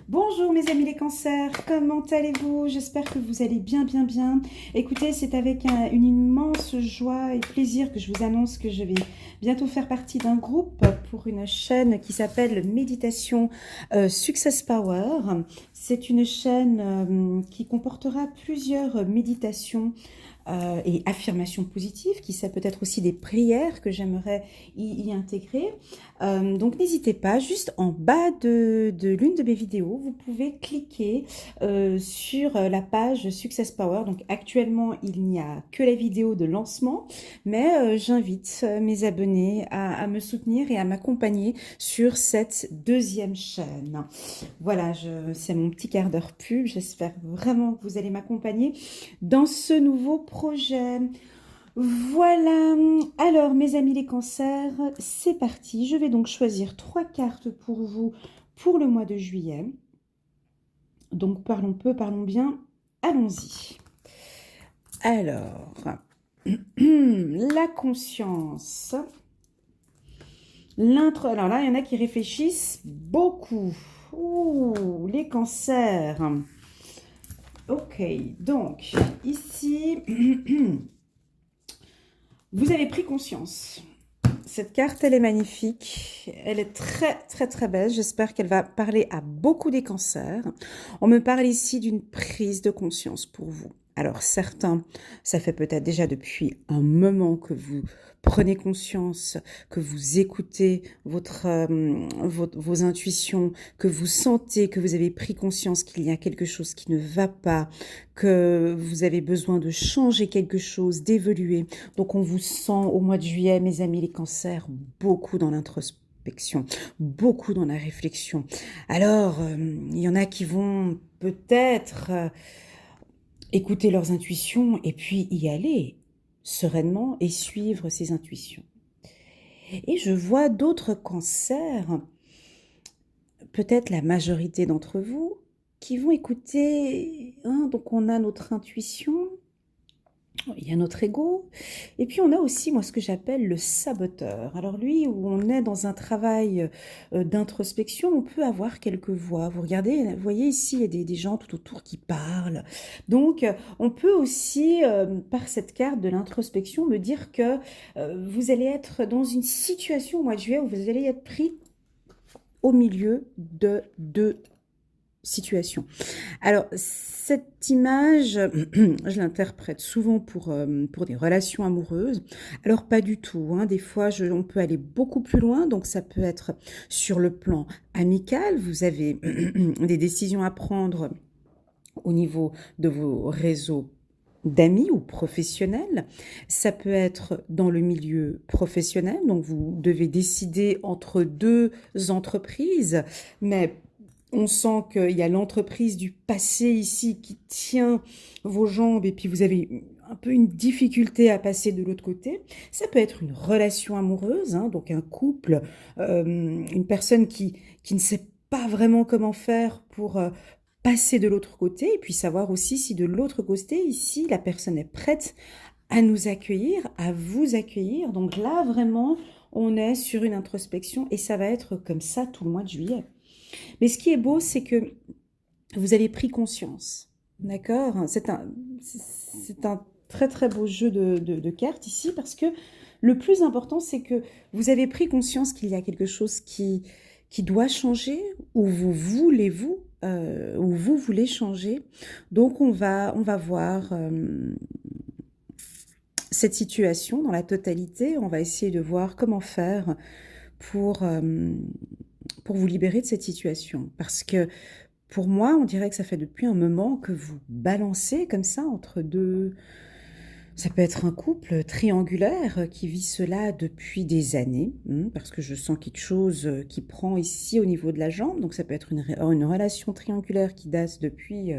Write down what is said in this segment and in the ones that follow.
Bonjour mes amis les cancers, comment allez-vous? J'espère que vous allez bien, bien, bien. Écoutez, c'est avec une immense joie et plaisir que je vous annonce que je vais bientôt faire partie d'un groupe pour une chaîne qui s'appelle Méditation Success Power. C'est une chaîne qui comportera plusieurs méditations et affirmations positives, qui ça peut être aussi des prières que j'aimerais y intégrer. Donc n'hésitez pas, juste en bas de l'une de mes vidéos, vous pouvez cliquer sur la page Success Power. Donc actuellement, il n'y a que la vidéo de lancement, mais j'invite mes abonnés à me soutenir et à m'accompagner sur cette deuxième chaîne. Voilà, c'est mon petit quart d'heure pub. J'espère vraiment que vous allez m'accompagner dans ce nouveau projet. Voilà, alors mes amis les cancers, c'est parti. Je vais donc choisir 3 cartes pour vous pour le mois de juillet. Donc parlons peu, parlons bien, allons-y. Alors, la conscience. Alors là, il y en a qui réfléchissent beaucoup. Ouh, les cancers. Ok, donc ici... Vous avez pris conscience. Cette carte, elle est magnifique. Elle est très, très, très belle. J'espère qu'elle va parler à beaucoup des cancers. On me parle ici d'une prise de conscience pour vous. Alors, certains, ça fait peut-être déjà depuis un moment que vous prenez conscience, que vous écoutez vos intuitions, que vous sentez, que vous avez pris conscience qu'il y a quelque chose qui ne va pas, que vous avez besoin de changer quelque chose, d'évoluer. Donc, on vous sent au mois de juillet, mes amis les cancers, beaucoup dans l'introspection, beaucoup dans la réflexion. Alors, il y en a qui vont peut-être écouter leurs intuitions et puis y aller sereinement et suivre ces intuitions. Et je vois d'autres cancers, peut-être la majorité d'entre vous, qui vont écouter, hein, donc on a notre intuition, il y a notre ego, et puis on a aussi, moi, ce que j'appelle le saboteur. Alors lui, où on est dans un travail d'introspection, on peut avoir quelques voix. Vous regardez, vous voyez ici, il y a des gens tout autour qui parlent. Donc, on peut aussi, par cette carte de l'introspection, me dire que vous allez être dans une situation au mois de juillet où vous allez être pris au milieu de deux situations. Alors, cette image, je l'interprète souvent pour des relations amoureuses. Alors, pas du tout, hein. Des fois, on peut aller beaucoup plus loin. Donc, ça peut être sur le plan amical. Vous avez des décisions à prendre au niveau de vos réseaux d'amis ou professionnels. Ça peut être dans le milieu professionnel. Donc, vous devez décider entre deux entreprises, mais on sent qu'il y a l'entreprise du passé ici qui tient vos jambes et puis vous avez un peu une difficulté à passer de l'autre côté. Ça peut être une relation amoureuse, hein, donc un couple, une personne qui ne sait pas vraiment comment faire pour passer de l'autre côté et puis savoir aussi si de l'autre côté, ici, la personne est prête à nous accueillir, à vous accueillir. Donc là, vraiment, on est sur une introspection et ça va être comme ça tout le mois de juillet. Mais ce qui est beau, c'est que vous avez pris conscience, d'accord? C'est un très très beau jeu de cartes ici parce que le plus important, c'est que vous avez pris conscience qu'il y a quelque chose qui doit changer ou vous voulez changer. Donc on va voir cette situation dans la totalité. On va essayer de voir comment faire pour vous libérer de cette situation. Parce que pour moi, on dirait que ça fait depuis un moment que vous balancez comme ça entre deux... Ça peut être un couple triangulaire qui vit cela depuis des années, parce que je sens quelque chose qui prend ici au niveau de la jambe. Donc ça peut être une relation triangulaire qui date depuis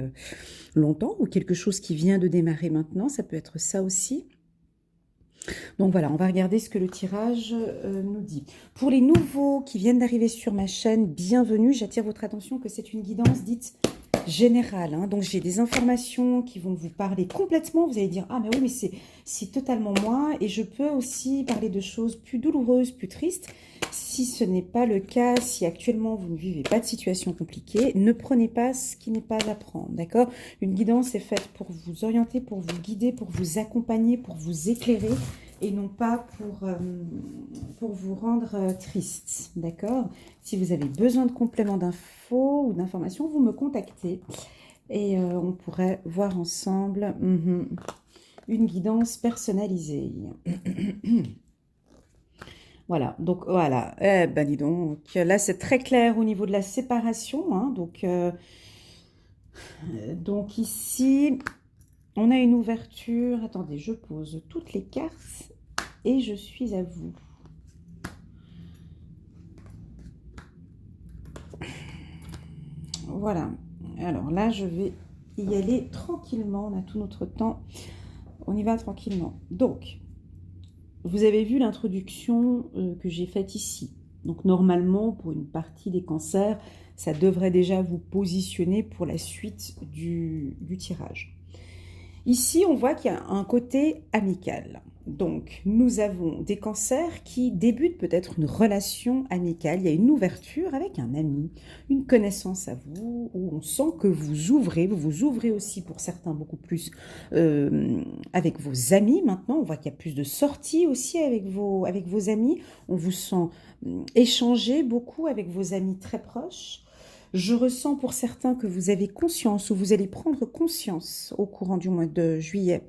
longtemps ou quelque chose qui vient de démarrer maintenant. Ça peut être ça aussi. Donc voilà, on va regarder ce que le tirage nous dit. Pour les nouveaux qui viennent d'arriver sur ma chaîne, bienvenue. J'attire votre attention que c'est une guidance dite général, hein. Donc, j'ai des informations qui vont vous parler complètement. Vous allez dire, ah, mais oui, mais c'est totalement moi. Et je peux aussi parler de choses plus douloureuses, plus tristes. Si ce n'est pas le cas, si actuellement vous ne vivez pas de situation compliquée, ne prenez pas ce qui n'est pas à prendre, d'accord? Une guidance est faite pour vous orienter, pour vous guider, pour vous accompagner, pour vous éclairer et non pas pour vous rendre triste, d'accord? Si vous avez besoin de compléments d'infos ou d'informations, vous me contactez et on pourrait voir ensemble une guidance personnalisée. Voilà, donc voilà, eh ben dis donc, là c'est très clair au niveau de la séparation, hein, donc ici, on a une ouverture, attendez, je pose toutes les cartes et je suis à vous. Voilà, alors là je vais y aller tranquillement, on a tout notre temps, on y va tranquillement. Donc, vous avez vu l'introduction que j'ai faite ici. Donc normalement, pour une partie des cancers, ça devrait déjà vous positionner pour la suite du tirage. Ici, on voit qu'il y a un côté amical. Donc, nous avons des cancers qui débutent peut-être une relation amicale. Il y a une ouverture avec un ami, une connaissance à vous, où on sent que vous vous ouvrez aussi pour certains beaucoup plus avec vos amis maintenant. On voit qu'il y a plus de sorties aussi avec vos amis. On vous sent échanger beaucoup avec vos amis très proches. Je ressens pour certains que vous avez conscience ou vous allez prendre conscience au courant du mois de juillet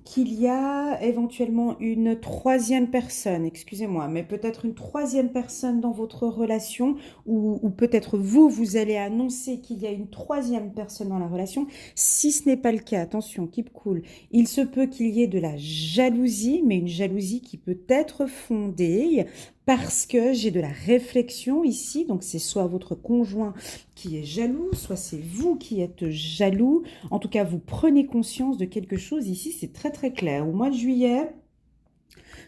qu'il y a éventuellement une troisième personne, excusez-moi, mais peut-être une troisième personne dans votre relation ou peut-être vous allez annoncer qu'il y a une troisième personne dans la relation. Si ce n'est pas le cas, attention, keep cool, il se peut qu'il y ait de la jalousie, mais une jalousie qui peut être fondée parce que j'ai de la réflexion ici, donc c'est soit votre conjoint qui est jaloux, soit c'est vous qui êtes jaloux. En tout cas, vous prenez conscience de quelque chose ici, c'est très très clair. Au mois de juillet,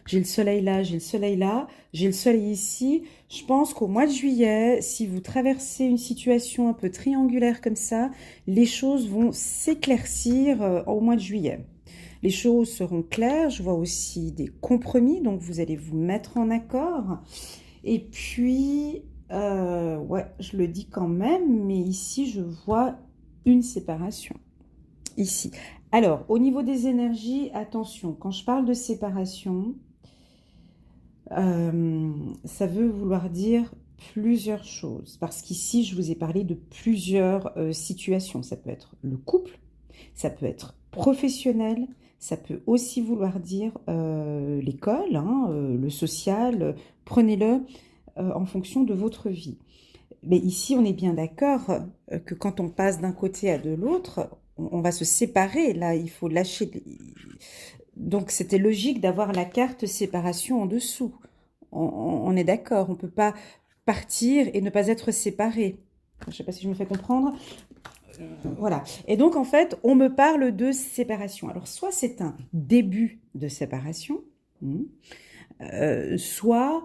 j'ai le soleil là, j'ai le soleil là, j'ai le soleil ici. Je pense qu'au mois de juillet, si vous traversez une situation un peu triangulaire comme ça, les choses vont s'éclaircir au mois de juillet. Les choses seront claires, je vois aussi des compromis, donc vous allez vous mettre en accord. Et puis, ouais, je le dis quand même, mais ici, je vois une séparation. Ici. Alors, au niveau des énergies, attention, quand je parle de séparation, ça veut vouloir dire plusieurs choses. Parce qu'ici, je vous ai parlé de plusieurs situations. Ça peut être le couple, ça peut être professionnel, ça peut aussi vouloir dire l'école, hein, le social. Prenez-le en fonction de votre vie. Mais ici, on est bien d'accord que quand on passe d'un côté à de l'autre, on va se séparer. Là, il faut lâcher. Donc, c'était logique d'avoir la carte séparation en dessous. On est d'accord, on ne peut pas partir et ne pas être séparé. Je ne sais pas si je me fais comprendre. Voilà. Et donc, en fait, on me parle de séparation. Alors, soit c'est un début de séparation, soit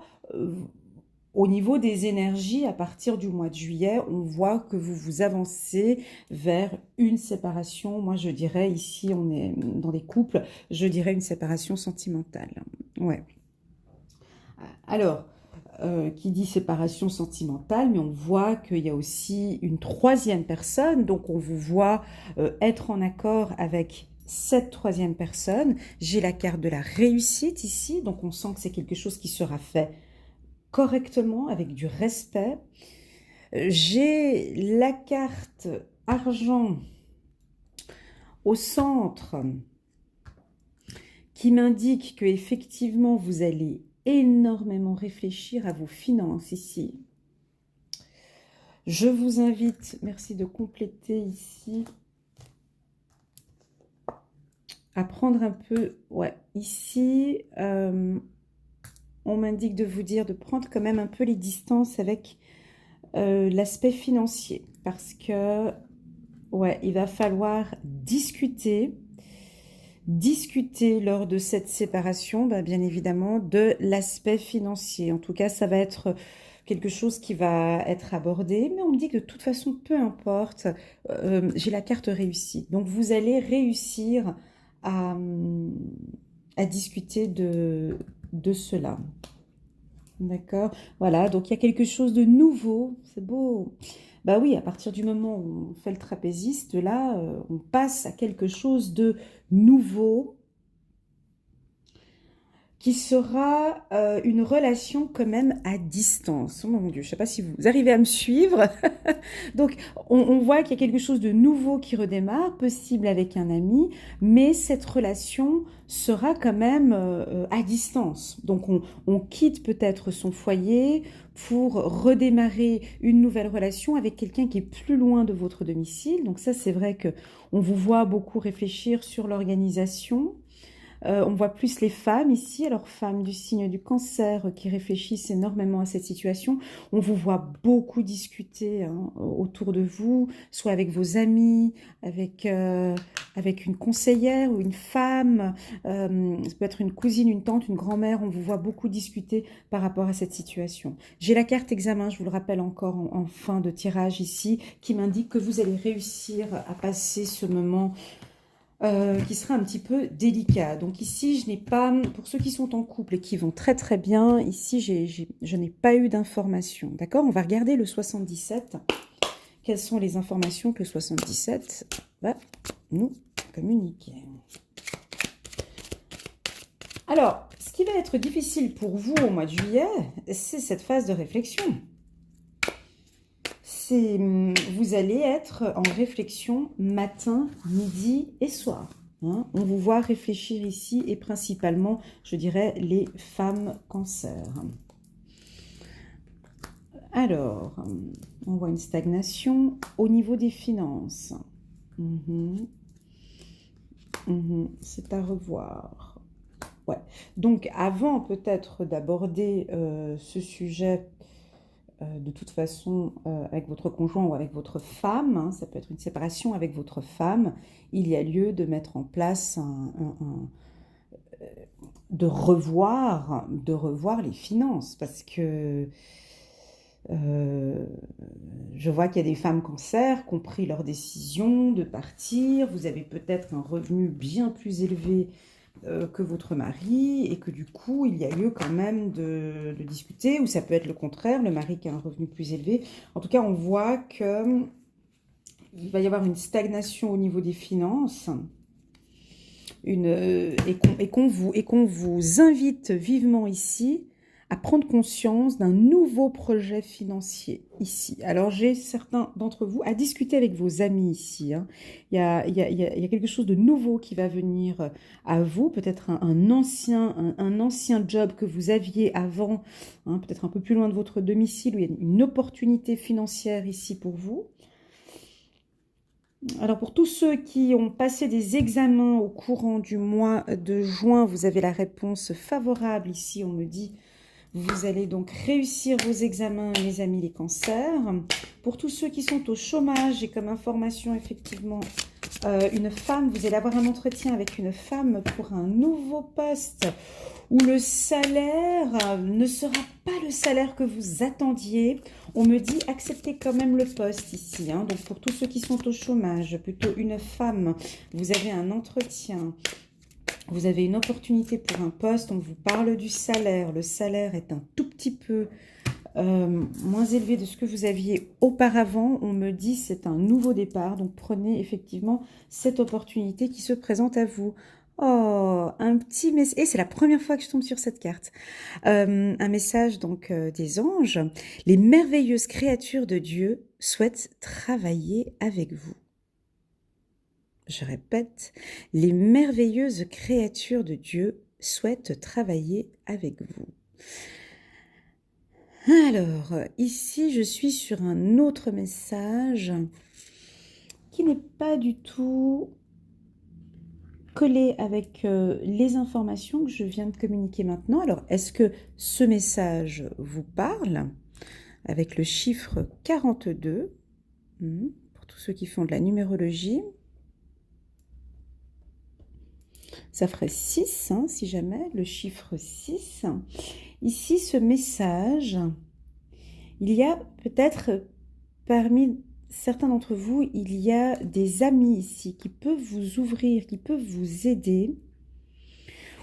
au niveau des énergies, à partir du mois de juillet, on voit que vous vous avancez vers une séparation. Moi, je dirais, ici, on est dans des couples, je dirais une séparation sentimentale. Ouais. Alors, qui dit séparation sentimentale, mais on voit qu'il y a aussi une troisième personne, donc on vous voit être en accord avec cette troisième personne. J'ai la carte de la réussite ici, donc on sent que c'est quelque chose qui sera fait correctement, avec du respect. J'ai la carte argent au centre qui m'indique que effectivement vous allez énormément réfléchir à vos finances ici. Je vous invite, merci de compléter ici, à prendre un peu, ouais, ici, on m'indique de vous dire de prendre quand même un peu les distances avec l'aspect financier, parce que, ouais, il va falloir discuter lors de cette séparation, bien évidemment, de l'aspect financier. En tout cas, ça va être quelque chose qui va être abordé, mais on me dit que de toute façon, peu importe, j'ai la carte réussite. Donc, vous allez réussir à, à discuter de cela. D'accord? Voilà, donc il y a quelque chose de nouveau. C'est beau. Bah oui, à partir du moment où on fait le trapéziste, là, on passe à quelque chose de nouveau qui sera une relation quand même à distance. Oh mon Dieu, je ne sais pas si vous arrivez à me suivre. Donc, on voit qu'il y a quelque chose de nouveau qui redémarre, possible avec un ami, mais cette relation sera quand même à distance. Donc, on quitte peut-être son foyer pour redémarrer une nouvelle relation avec quelqu'un qui est plus loin de votre domicile. Donc ça, c'est vrai que on vous voit beaucoup réfléchir sur l'organisation. On voit plus les femmes ici, alors femmes du signe du cancer qui réfléchissent énormément à cette situation. On vous voit beaucoup discuter hein, autour de vous, soit avec vos amis, avec une conseillère ou une femme, ça peut être une cousine, une tante, une grand-mère, on vous voit beaucoup discuter par rapport à cette situation. J'ai la carte examen, je vous le rappelle encore en fin de tirage ici, qui m'indique que vous allez réussir à passer ce moment qui sera un petit peu délicat. Donc ici, je n'ai pas, pour ceux qui sont en couple et qui vont très très bien, ici, je n'ai pas eu d'informations. D'accord? On va regarder le 77. Quelles sont les informations que le 77 va nous communiquer? Alors, ce qui va être difficile pour vous au mois de juillet, c'est cette phase de réflexion. Vous allez être en réflexion matin, midi et soir. Hein. On vous voit réfléchir ici et principalement, je dirais, les femmes cancer. Alors, on voit une stagnation au niveau des finances. C'est à revoir. Ouais. Donc, avant peut-être d'aborder ce sujet de toute façon avec votre conjoint ou avec votre femme, hein, ça peut être une séparation avec votre femme, il y a lieu de mettre en place de revoir les finances parce que je vois qu'il y a des femmes cancer qui ont pris leur décision de partir, vous avez peut-être un revenu bien plus élevé que votre mari et que du coup il y a lieu quand même de discuter, ou ça peut être le contraire, le mari qui a un revenu plus élevé. En tout cas, on voit que il va y avoir une stagnation au niveau des finances et qu'on vous invite vivement ici à prendre conscience d'un nouveau projet financier ici. Alors, j'ai certains d'entre vous à discuter avec vos amis ici. Hein. Il y a quelque chose de nouveau qui va venir à vous, peut-être un ancien job que vous aviez avant, hein, peut-être un peu plus loin de votre domicile, où il y a une opportunité financière ici pour vous. Alors, pour tous ceux qui ont passé des examens au courant du mois de juin, vous avez la réponse favorable ici, on me dit. Vous allez donc réussir vos examens, les amis, les cancers. Pour tous ceux qui sont au chômage, j'ai comme information effectivement une femme. Vous allez avoir un entretien avec une femme pour un nouveau poste où le salaire ne sera pas le salaire que vous attendiez. On me dit acceptez quand même le poste ici. Hein. Donc pour tous ceux qui sont au chômage, plutôt une femme, vous avez un entretien. Vous avez une opportunité pour un poste, on vous parle du salaire. Le salaire est un tout petit peu moins élevé de ce que vous aviez auparavant. On me dit c'est un nouveau départ, donc prenez effectivement cette opportunité qui se présente à vous. Oh, un petit message. Et c'est la première fois que je tombe sur cette carte. Un message donc des anges. Les merveilleuses créatures de Dieu souhaitent travailler avec vous. Je répète, les merveilleuses créatures de Dieu souhaitent travailler avec vous. Alors, ici, je suis sur un autre message qui n'est pas du tout collé avec les informations que je viens de communiquer maintenant. Alors, est-ce que ce message vous parle avec le chiffre 42 pour tous ceux qui font de la numérologie? Ça ferait 6, hein, si jamais, le chiffre 6. Ici, ce message, Il y a peut-être parmi certains d'entre vous, il y a des amis ici qui peuvent vous ouvrir, qui peuvent vous aider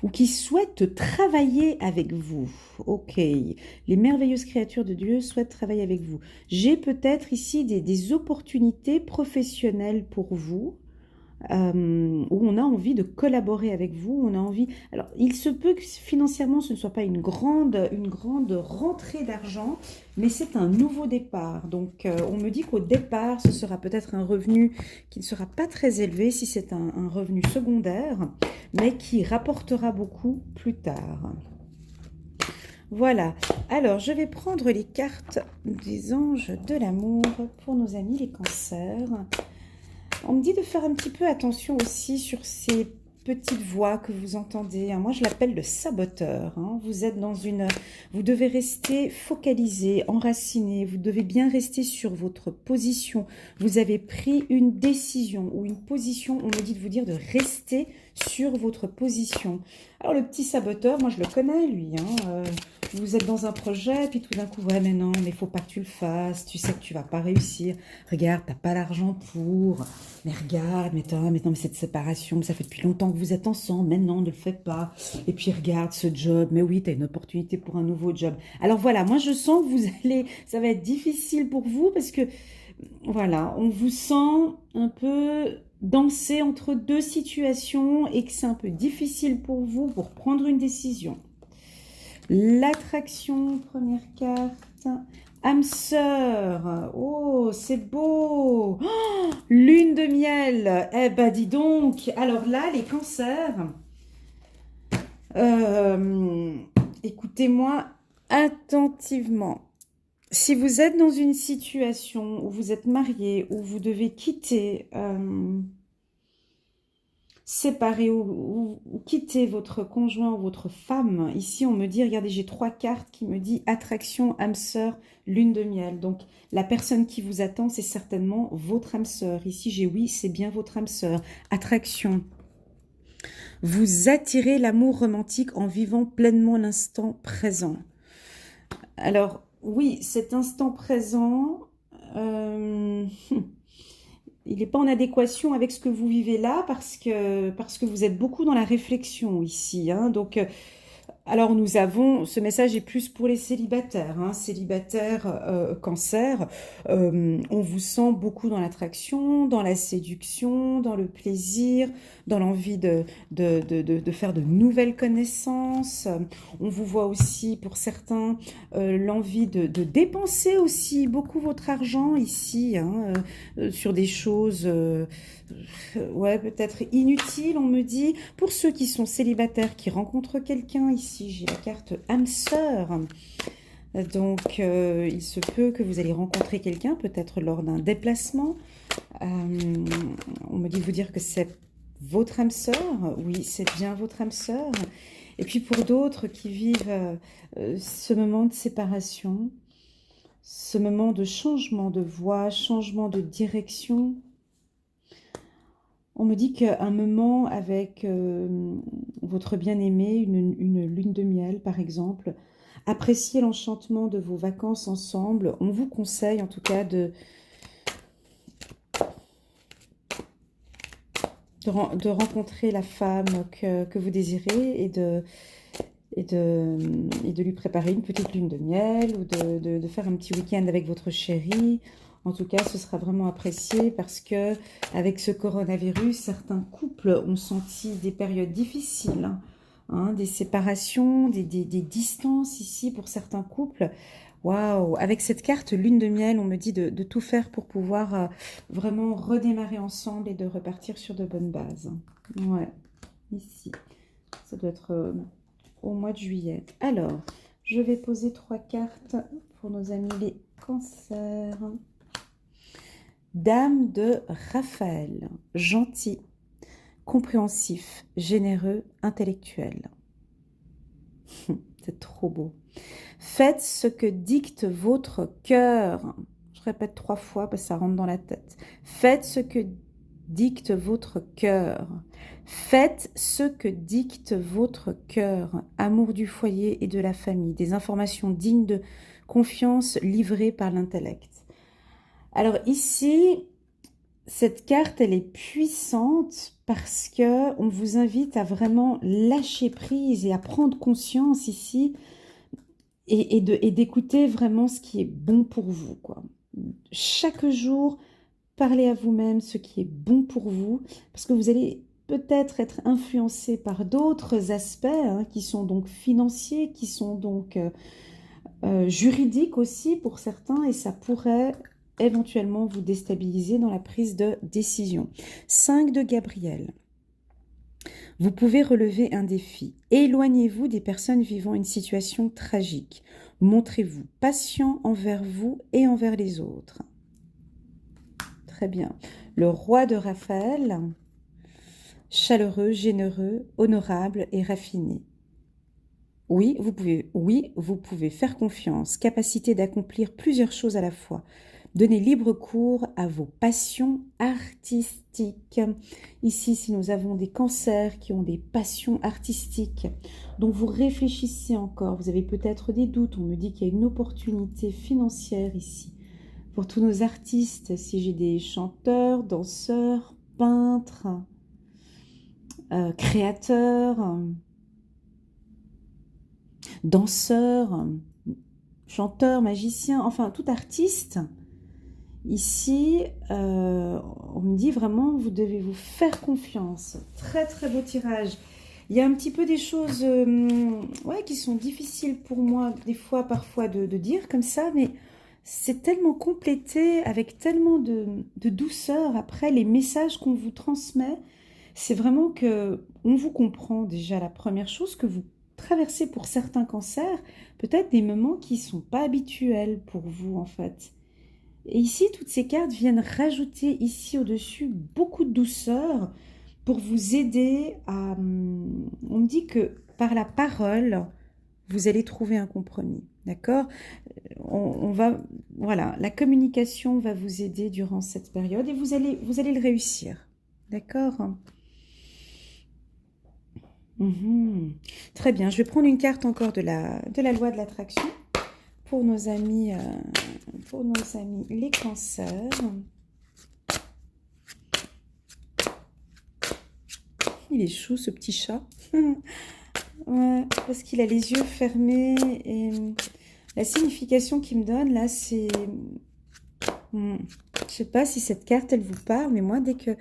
ou qui souhaitent travailler avec vous. Ok, les merveilleuses créatures de Dieu souhaitent travailler avec vous. J'ai peut-être ici des opportunités professionnelles pour vous. Où on a envie de collaborer avec vous, on a envie... Alors, il se peut que financièrement, ce ne soit pas une grande rentrée d'argent, mais c'est un nouveau départ. Donc, on me dit qu'au départ, ce sera peut-être un revenu qui ne sera pas très élevé, si c'est un revenu secondaire, mais qui rapportera beaucoup plus tard. Voilà, alors je vais prendre les cartes des anges de l'amour pour nos amis les cancers. On me dit de faire un petit peu attention aussi sur ces petites voix que vous entendez. Moi, je l'appelle le saboteur. Vous êtes dans une... Vous devez rester focalisé, enraciné. Vous devez bien rester sur votre position. Vous avez pris une décision ou une position. On me dit de vous dire de rester sur votre position. Alors, le petit saboteur, moi, je le connais, lui. Vous êtes dans un projet, puis tout d'un coup, ouais, mais non, mais il faut pas que tu le fasses. Tu sais que tu vas pas réussir. Regarde, t'as pas l'argent pour... Mais regarde, mais non, mais cette séparation, ça fait depuis longtemps que vous êtes ensemble, mais non, ne le fais pas. Et puis regarde ce job, mais oui, tu as une opportunité pour un nouveau job. Alors voilà, moi je sens que vous allez, ça va être difficile pour vous parce que, voilà, on vous sent un peu danser entre deux situations et que c'est un peu difficile pour vous pour prendre une décision. L'attraction, première carte. Âme sœur, oh, c'est beau. Oh, lune de miel, eh ben dis donc. Alors là, les cancers, écoutez-moi attentivement. Si vous êtes dans une situation où vous êtes marié, où vous devez quitter... séparer ou quitter votre conjoint ou votre femme. Ici, on me dit, regardez, j'ai 3 cartes qui me disent attraction, âme sœur, lune de miel. Donc, la personne qui vous attend, c'est certainement votre âme sœur. Ici, j'ai oui, c'est bien votre âme sœur. Attraction. Vous attirez l'amour romantique en vivant pleinement l'instant présent. Alors, oui, cet instant présent... il n'est pas en adéquation avec ce que vous vivez là parce que vous êtes beaucoup dans la réflexion ici. Donc, alors nous avons, ce message est plus pour les célibataires, célibataires cancer. On vous sent beaucoup dans l'attraction, dans la séduction, dans le plaisir, dans l'envie de faire de nouvelles connaissances. On vous voit aussi pour certains l'envie de dépenser aussi beaucoup votre argent ici sur des choses ouais, peut-être inutiles, on me dit. Pour ceux qui sont célibataires, qui rencontrent quelqu'un ici, j'ai la carte âme sœur. Donc, il se peut que vous allez rencontrer quelqu'un, peut-être lors d'un déplacement. On me dit de vous dire que c'est votre âme sœur. Oui, c'est bien votre âme sœur. Et puis pour d'autres qui vivent ce moment de séparation, ce moment de changement de voie, changement de direction, on me dit qu'un moment avec votre bien-aimé, une lune de miel par exemple, appréciez l'enchantement de vos vacances ensemble. On vous conseille en tout cas de rencontrer la femme que vous désirez et de lui préparer une petite lune de miel ou de faire un petit week-end avec votre chéri. En tout cas, ce sera vraiment apprécié parce que avec ce coronavirus, certains couples ont senti des périodes difficiles, des séparations, des distances ici pour certains couples. Waouh! Avec cette carte lune de miel, on me dit de tout faire pour pouvoir vraiment redémarrer ensemble et de repartir sur de bonnes bases. Ouais, ici, ça doit être au mois de juillet. Alors, je vais poser 3 cartes pour nos amis les cancers. Dame de Raphaël, gentil, compréhensif, généreux, intellectuel. C'est trop beau. Faites ce que dicte votre cœur. Je répète 3 fois parce que ça rentre dans la tête. Faites ce que dicte votre cœur. Faites ce que dicte votre cœur. Amour du foyer et de la famille. Des informations dignes de confiance livrée par l'intellect. Alors ici, cette carte, elle est puissante parce que on vous invite à vraiment lâcher prise et à prendre conscience ici et d'écouter vraiment ce qui est bon pour vous, quoi. Chaque jour, parlez à vous-même ce qui est bon pour vous, parce que vous allez peut-être être influencé par d'autres aspects hein, qui sont donc financiers, qui sont donc juridiques aussi pour certains, et ça pourrait éventuellement vous déstabiliser dans la prise de décision. 5 de Gabriel. Vous pouvez relever un défi. Éloignez-vous des personnes vivant une situation tragique. Montrez-vous patient envers vous et envers les autres. Très bien. Le roi de Raphaël, chaleureux, généreux, honorable et raffiné. Oui, vous pouvez faire confiance, capacité d'accomplir plusieurs choses à la fois. Donnez libre cours à vos passions artistiques. Ici, si nous avons des cancers qui ont des passions artistiques, dont vous réfléchissez encore, vous avez peut-être des doutes, on me dit qu'il y a une opportunité financière ici. Pour tous nos artistes, si j'ai des chanteurs, danseurs, peintres, créateurs, danseurs, chanteurs, magiciens, enfin tout artiste, ici, on me dit vraiment, vous devez vous faire confiance. Très très beau tirage. Il y a un petit peu des choses ouais, qui sont difficiles pour moi, des fois, parfois, de dire comme ça, mais c'est tellement complété, avec tellement de douceur. Après, les messages qu'on vous transmet, c'est vraiment que on vous comprend déjà la première chose, que vous traversez pour certains cancers, peut-être des moments qui ne sont pas habituels pour vous, en fait. Et ici, toutes ces cartes viennent rajouter ici au-dessus beaucoup de douceur pour vous aider à... On me dit que par la parole, vous allez trouver un compromis, d'accord? On va... Voilà, la communication va vous aider durant cette période et vous allez le réussir, d'accord? Très bien, je vais prendre une carte encore de la loi de l'attraction pour nos amis les cancers. Il est chou ce petit chat. Ouais, parce qu'il a les yeux fermés et la signification qu'il me donne là c'est... Je sais pas si cette carte elle vous parle, mais moi dès que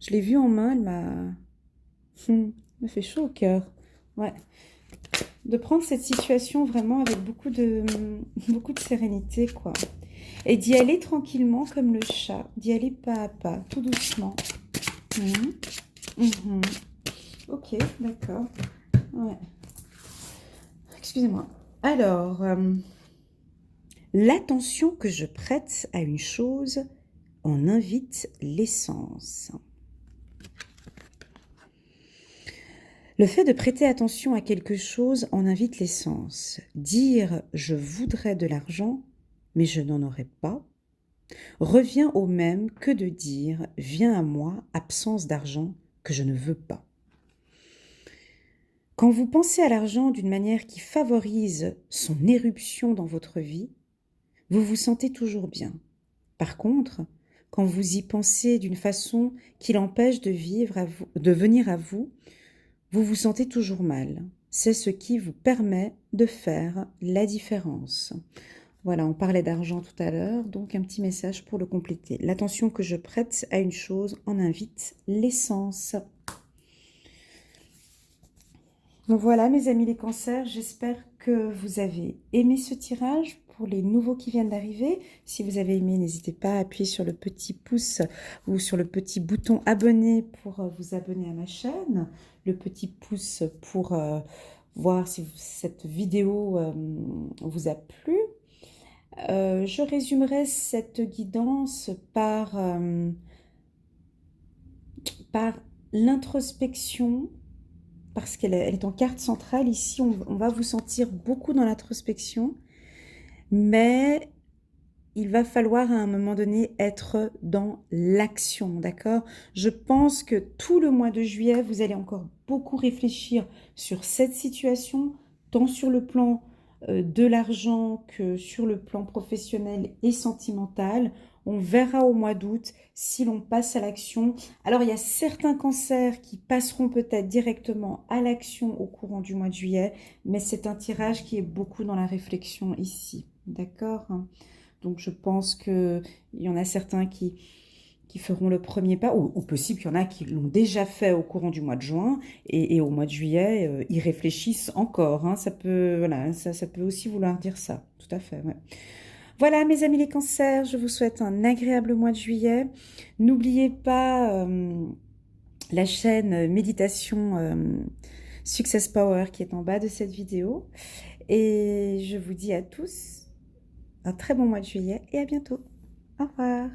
je l'ai vue en main, elle me fait chaud au cœur. Ouais. De prendre cette situation vraiment avec beaucoup de sérénité, quoi. Et d'y aller tranquillement comme le chat, d'y aller pas à pas, tout doucement. Ok, d'accord. Ouais. Excusez-moi. Alors, l'attention que je prête à une chose en invite l'essence. Le fait de prêter attention à quelque chose en invite l'essence. Dire « je voudrais de l'argent, mais je n'en aurai pas » revient au même que de dire « viens à moi, absence d'argent que je ne veux pas ». Quand vous pensez à l'argent d'une manière qui favorise son éruption dans votre vie, vous vous sentez toujours bien. Par contre, quand vous y pensez d'une façon qui l'empêche de venir à vous, vous vous sentez toujours mal. C'est ce qui vous permet de faire la différence. Voilà, on parlait d'argent tout à l'heure, donc un petit message pour le compléter. L'attention que je prête à une chose en invite l'essence. Donc voilà mes amis les cancers, j'espère que vous avez aimé ce tirage. Pour les nouveaux qui viennent d'arriver, si vous avez aimé, n'hésitez pas à appuyer sur le petit pouce ou sur le petit bouton abonner pour vous abonner à ma chaîne. Le petit pouce pour voir si cette vidéo vous a plu. Je résumerai cette guidance par l'introspection, parce qu'elle est en carte centrale. Ici, on va vous sentir beaucoup dans l'introspection, mais il va falloir à un moment donné être dans l'action, d'accord? Je pense que tout le mois de juillet, vous allez encore beaucoup réfléchir sur cette situation, tant sur le plan de l'argent que sur le plan professionnel et sentimental. On verra au mois d'août si l'on passe à l'action. Alors, il y a certains cancers qui passeront peut-être directement à l'action au courant du mois de juillet, mais c'est un tirage qui est beaucoup dans la réflexion ici. D'accord? Donc, je pense qu'il y en a certains qui feront le premier pas, ou possible qu'il y en a qui l'ont déjà fait au courant du mois de juin, et au mois de juillet, ils réfléchissent encore. Hein. Ça peut, voilà, ça peut aussi vouloir dire ça. Tout à fait, ouais. Voilà, mes amis les cancers, je vous souhaite un agréable mois de juillet. N'oubliez pas la chaîne Méditation Success Power qui est en bas de cette vidéo. Et je vous dis à tous un très bon mois de juillet et à bientôt. Au revoir.